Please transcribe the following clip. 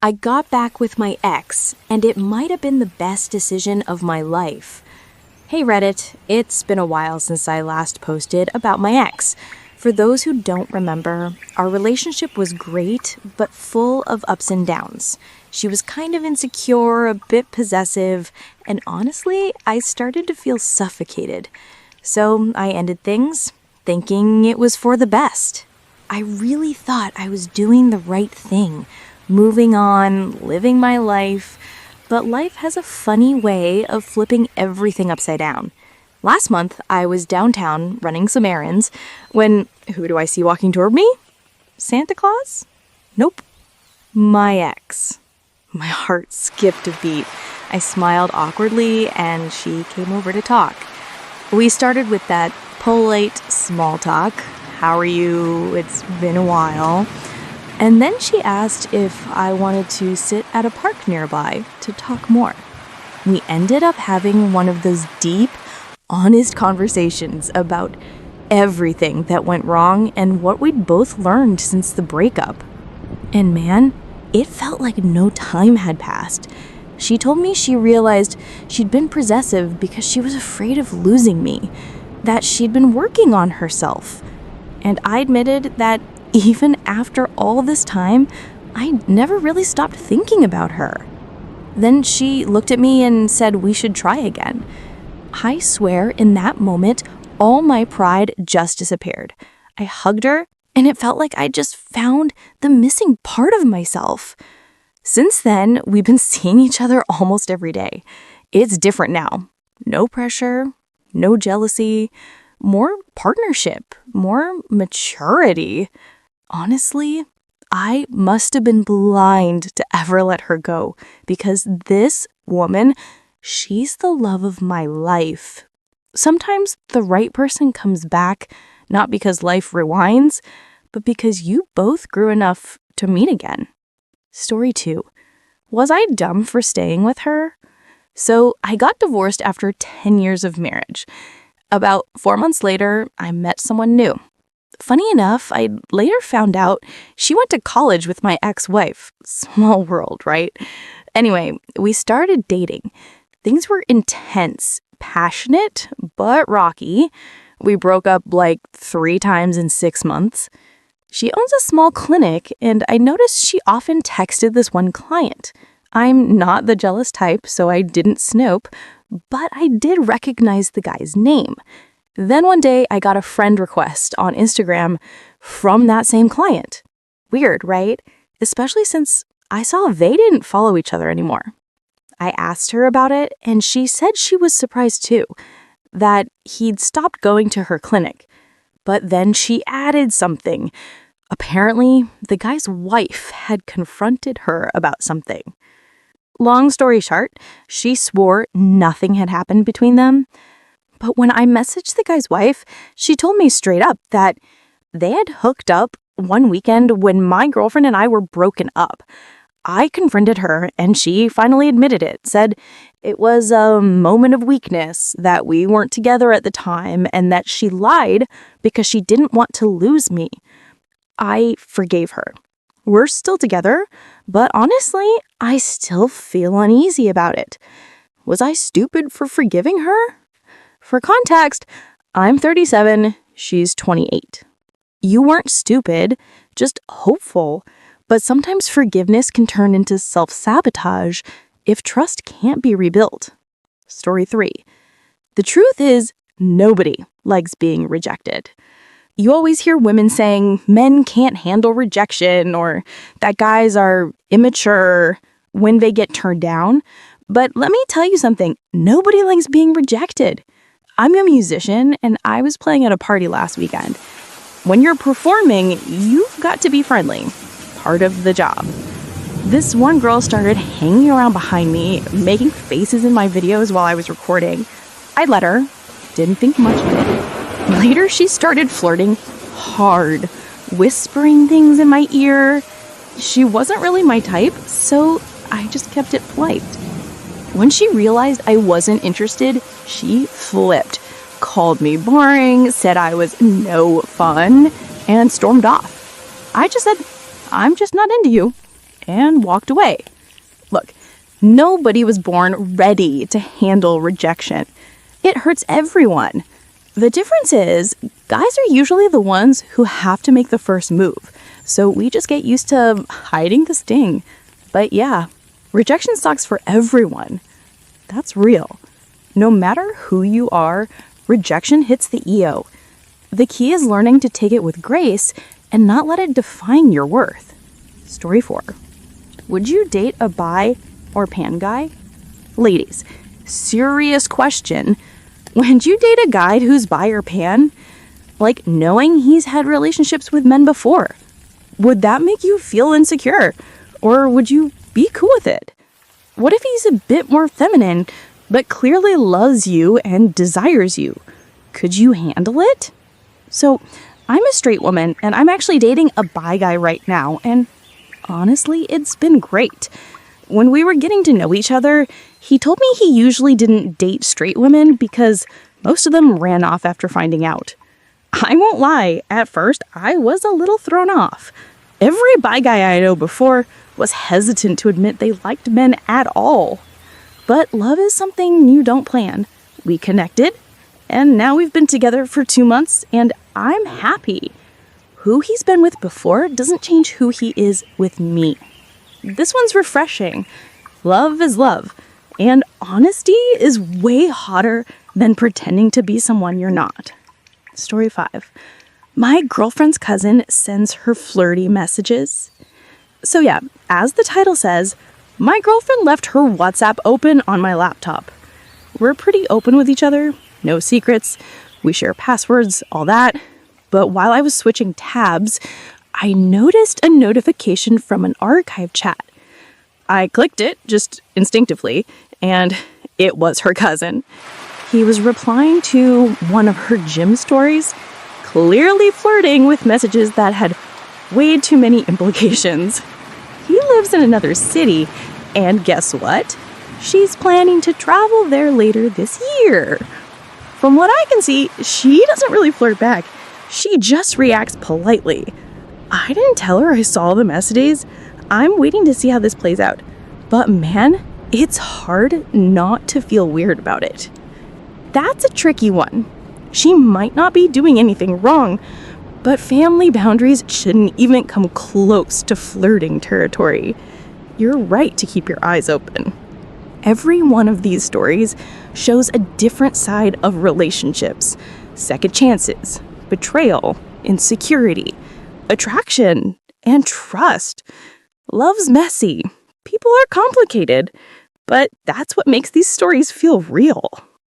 I got back with my ex, and it might have been the best decision of my life. Hey Reddit, it's been a while since I last posted about my ex. For those who don't remember, our relationship was great, but full of ups and downs. She was kind of insecure, a bit possessive, and honestly, I started to feel suffocated. So I ended things, thinking it was for the best. I really thought I was doing the right thing, moving on, living my life, but life has a funny way of flipping everything upside down. Last month, I was downtown running some errands when, who do I see walking toward me? Santa Claus? Nope. My ex. My heart skipped a beat. I smiled awkwardly and she came over to talk. We started with that polite small talk. How are you? It's been a while. And then she asked if I wanted to sit at a park nearby to talk more. We ended up having one of those deep, honest conversations about everything that went wrong and what we'd both learned since the breakup. And man, it felt like no time had passed. She told me she realized she'd been possessive because she was afraid of losing me, that she'd been working on herself. And I admitted that even after all this time, I never really stopped thinking about her. Then she looked at me and said we should try again. I swear, in that moment, all my pride just disappeared. I hugged her, and it felt like I just found the missing part of myself. Since then, we've been seeing each other almost every day. It's different now. No pressure, no jealousy, more partnership, more maturity. Honestly, I must have been blind to ever let her go because this woman, she's the love of my life. Sometimes the right person comes back, not because life rewinds, but because you both grew enough to meet again. Story 2. Was I dumb for staying with her? So I got divorced after 10 years of marriage. About 4 months later, I met someone new. Funny enough, I later found out she went to college with my ex-wife. Small world, right? Anyway, we started dating. Things were intense, passionate, but rocky. We broke up like 3 times in 6 months. She owns a small clinic, and I noticed she often texted this one client. I'm not the jealous type, so I didn't snoop, but I did recognize the guy's name. Then one day, I got a friend request on Instagram from that same client. Weird, right? Especially since I saw they didn't follow each other anymore. I asked her about it, and she said she was surprised too, that he'd stopped going to her clinic. But then she added something. Apparently, the guy's wife had confronted her about something. Long story short, she swore nothing had happened between them. But when I messaged the guy's wife, she told me straight up that they had hooked up one weekend when my girlfriend and I were broken up. I confronted her and she finally admitted it, said it was a moment of weakness, that we weren't together at the time, and that she lied because she didn't want to lose me. I forgave her. We're still together, but honestly, I still feel uneasy about it. Was I stupid for forgiving her? For context, I'm 37, she's 28. You weren't stupid, just hopeful, but sometimes forgiveness can turn into self-sabotage if trust can't be rebuilt. Story 3. The truth is, nobody likes being rejected. You always hear women saying men can't handle rejection or that guys are immature when they get turned down. But let me tell you something, nobody likes being rejected. I'm a musician and I was playing at a party last weekend. When you're performing, you've got to be friendly. Part of the job. This one girl started hanging around behind me, making faces in my videos while I was recording. I let her. Didn't think much of it. Later, she started flirting hard, whispering things in my ear. She wasn't really my type, so I just kept it polite. When she realized I wasn't interested, she flipped, called me boring, said I was no fun, and stormed off. I just said, I'm just not into you. and walked away. Look, nobody was born ready to handle rejection. It hurts everyone. The difference is, guys are usually the ones who have to make the first move, so we just get used to hiding the sting. But yeah, rejection sucks for everyone. That's real. No matter who you are, rejection hits the EO. The key is learning to take it with grace and not let it define your worth. Story 4. Would you date a bi or pan guy? Ladies, serious question. Would you date a guy who's bi or pan? Like knowing he's had relationships with men before. Would that make you feel insecure? Or would you be cool with it? What if he's a bit more feminine, but clearly loves you and desires you? Could you handle it? So, I'm a straight woman, and I'm actually dating a bi guy right now, and honestly, it's been great. When we were getting to know each other, he told me he usually didn't date straight women because most of them ran off after finding out. I won't lie, at first, I was a little thrown off. Every bi guy I know before was hesitant to admit they liked men at all. But love is something you don't plan. We connected, and now we've been together for 2 months, and I'm happy. Who he's been with before doesn't change who he is with me. This one's refreshing. Love is love, and honesty is way hotter than pretending to be someone you're not. Story 5. My girlfriend's cousin sends her flirty messages. So yeah, as the title says, my girlfriend left her WhatsApp open on my laptop. We're pretty open with each other, no secrets, we share passwords, all that. But while I was switching tabs, I noticed a notification from an archive chat. I clicked it, just instinctively, and it was her cousin. He was replying to one of her gym stories, clearly flirting with messages that had way too many implications. He lives in another city, and guess what? She's planning to travel there later this year. From what I can see, she doesn't really flirt back. She just reacts politely. I didn't tell her I saw the messages. I'm waiting to see how this plays out. But man, it's hard not to feel weird about it. That's a tricky one. She might not be doing anything wrong, but family boundaries shouldn't even come close to flirting territory. You're right to keep your eyes open. Every one of these stories shows a different side of relationships. Second chances, betrayal, insecurity, attraction, and trust. Love's messy. People are complicated. But that's what makes these stories feel real.